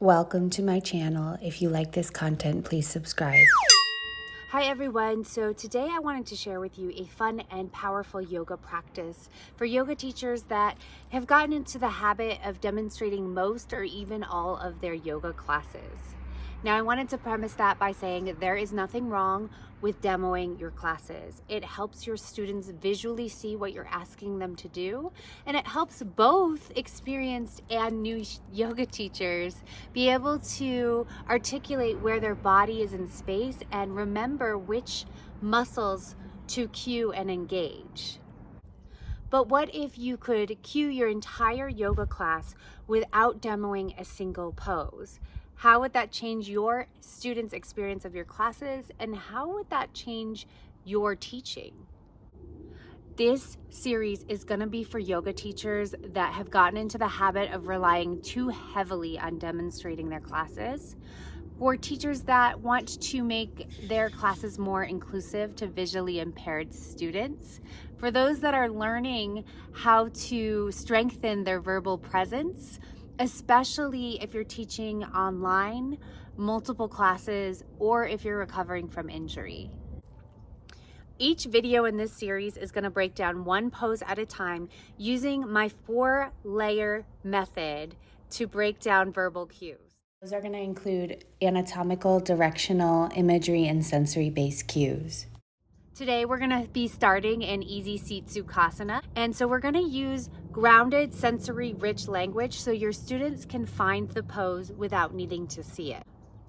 Welcome to my channel. If you like this content, please subscribe. Hi everyone, so today I wanted to share with you a fun and powerful yoga practice for yoga teachers that have gotten into the habit of demonstrating most or even all of their yoga classes. Now I wanted to premise that by saying that there is nothing wrong with demoing your classes. It helps your students visually see what you're asking them to do, and it helps both experienced and new yoga teachers be able to articulate where their body is in space and remember which muscles to cue and engage. But what if you could cue your entire yoga class without demoing a single pose? How would that change your students' experience of your classes, and how would that change your teaching? This series is going to be for yoga teachers that have gotten into the habit of relying too heavily on demonstrating their classes, for teachers that want to make their classes more inclusive to visually impaired students, for those that are learning how to strengthen their verbal presence, especially if you're teaching online, multiple classes, or if you're recovering from injury. Each video in this series is going to break down one pose at a time using my 4-layer method to break down verbal cues. Those are going to include anatomical, directional, imagery, and sensory-based cues. Today we're going to be starting in easy seat Sukhasana, and so we're going to use grounded, sensory-rich language so your students can find the pose without needing to see it.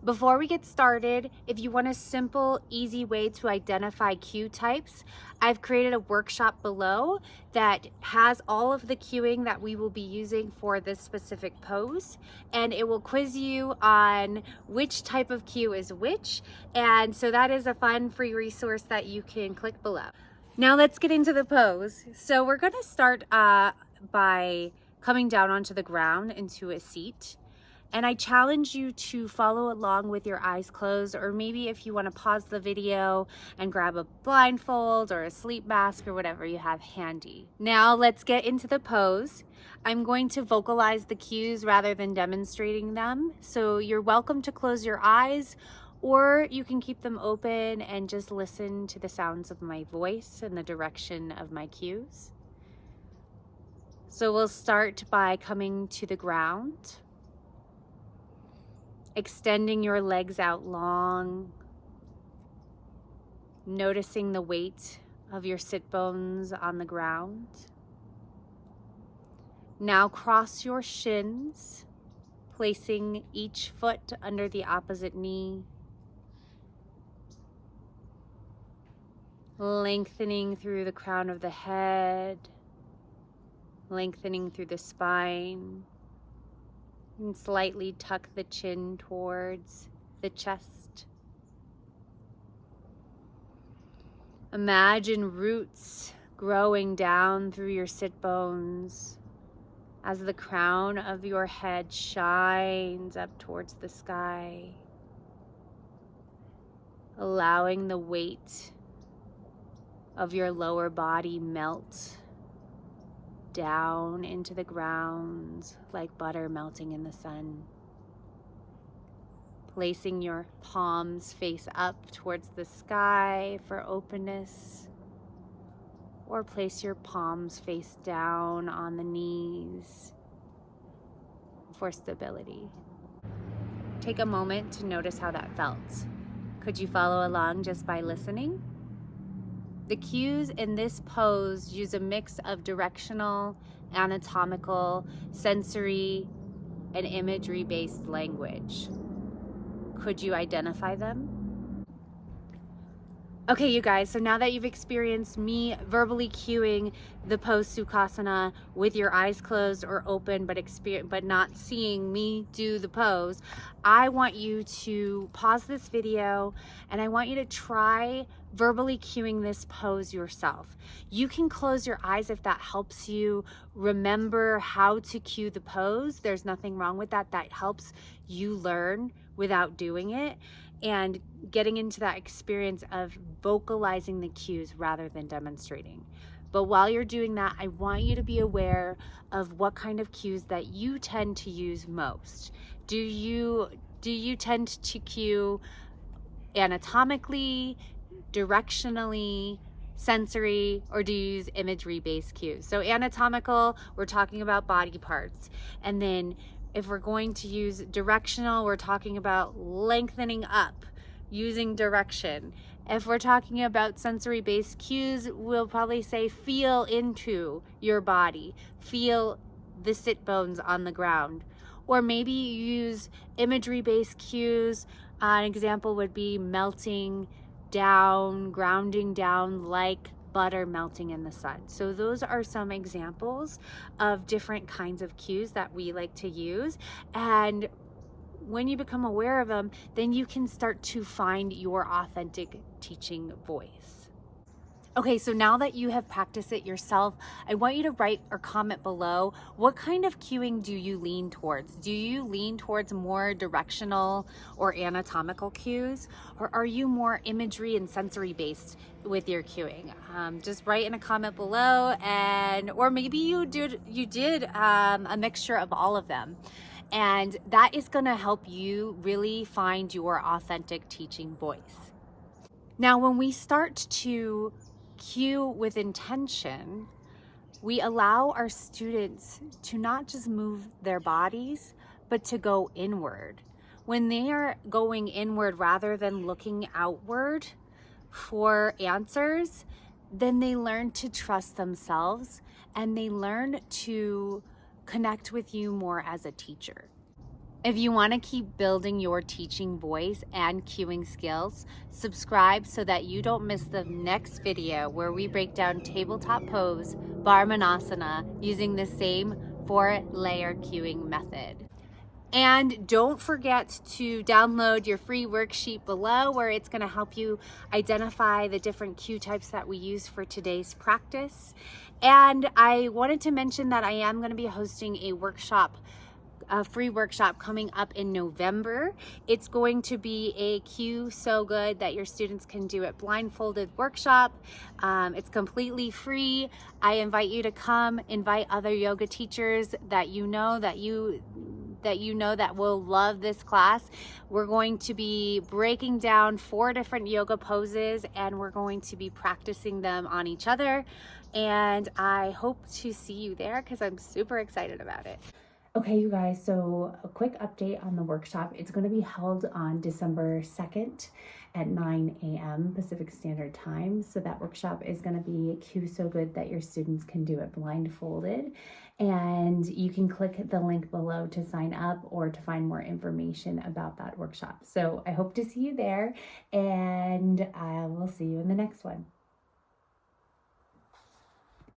Before we get started, if you want a simple, easy way to identify cue types, I've created a workshop below that has all of the cueing that we will be using for this specific pose, and it will quiz you on which type of cue is which, and so that is a fun free resource that you can click below. Now let's get into the pose. So we're going to start by coming down onto the ground into a seat. And I challenge you to follow along with your eyes closed, or maybe if you want to pause the video and grab a blindfold or a sleep mask or whatever you have handy. Now let's get into the pose. I'm going to vocalize the cues rather than demonstrating them. So you're welcome to close your eyes, or you can keep them open and just listen to the sounds of my voice and the direction of my cues. So we'll start by coming to the ground. Extending your legs out long, noticing the weight of your sit bones on the ground. Now cross your shins, placing each foot under the opposite knee, lengthening through the crown of the head, lengthening through the spine. And slightly tuck the chin towards the chest. Imagine roots growing down through your sit bones as the crown of your head shines up towards the sky, allowing the weight of your lower body melt down into the ground like butter melting in the sun. Placing your palms face up towards the sky for openness, or place your palms face down on the knees for stability. Take a moment to notice how that felt. Could you follow along just by listening? The cues in this pose use a mix of directional, anatomical, sensory, and imagery-based language. Could you identify them? Okay, you guys, so now that you've experienced me verbally cueing the pose Sukhasana with your eyes closed or open, but not seeing me do the pose, I want you to pause this video and I want you to try verbally cueing this pose yourself. You can close your eyes if that helps you remember how to cue the pose. There's nothing wrong with that. That helps you learn without doing it and getting into that experience of vocalizing the cues rather than demonstrating. But while you're doing that, I want you to be aware of what kind of cues that you tend to use most. Do you tend to cue anatomically, directionally, sensory, or do you use imagery-based cues? So anatomical, we're talking about body parts. And then if we're going to use directional, we're talking about lengthening up, using direction. If we're talking about sensory-based cues, we'll probably say feel into your body, feel the sit bones on the ground. Or maybe you use imagery-based cues. An example would be melting down, grounding down like butter melting in the sun. So those are some examples of different kinds of cues that we like to use. And when you become aware of them, then you can start to find your authentic teaching voice. Okay, so now that you have practiced it yourself, I want you to write or comment below, what kind of cueing do you lean towards? Do you lean towards more directional or anatomical cues, or are you more imagery and sensory based with your cueing? Just write in a comment below, or maybe you did a mixture of all of them. And that is gonna help you really find your authentic teaching voice. Now, when we start to cue with intention, we allow our students to not just move their bodies, but to go inward. When they are going inward rather than looking outward for answers, then they learn to trust themselves and they learn to connect with you more as a teacher. If you want to keep building your teaching voice and cueing skills, subscribe so that you don't miss the next video where we break down tabletop pose, bar manasana, using the same 4-layer cueing method. And don't forget to download your free worksheet below where it's going to help you identify the different cue types that we use for today's practice. And I wanted to mention that I am going to be hosting a free workshop coming up in November. It's going to be a Cue So Good That Your Students Can Do It blindfolded workshop. It's completely free. I invite you to come, invite other yoga teachers that you know that will love this class. We're going to be breaking down 4 different yoga poses and we're going to be practicing them on each other. And I hope to see you there because I'm super excited about it. Okay, you guys, so a quick update on the workshop. It's going to be held on December 2nd at 9 a.m. Pacific Standard Time. So that workshop is going to be Cue So Good That Your Students Can Do It blindfolded. And you can click the link below to sign up or to find more information about that workshop. So I hope to see you there, and I will see you in the next one.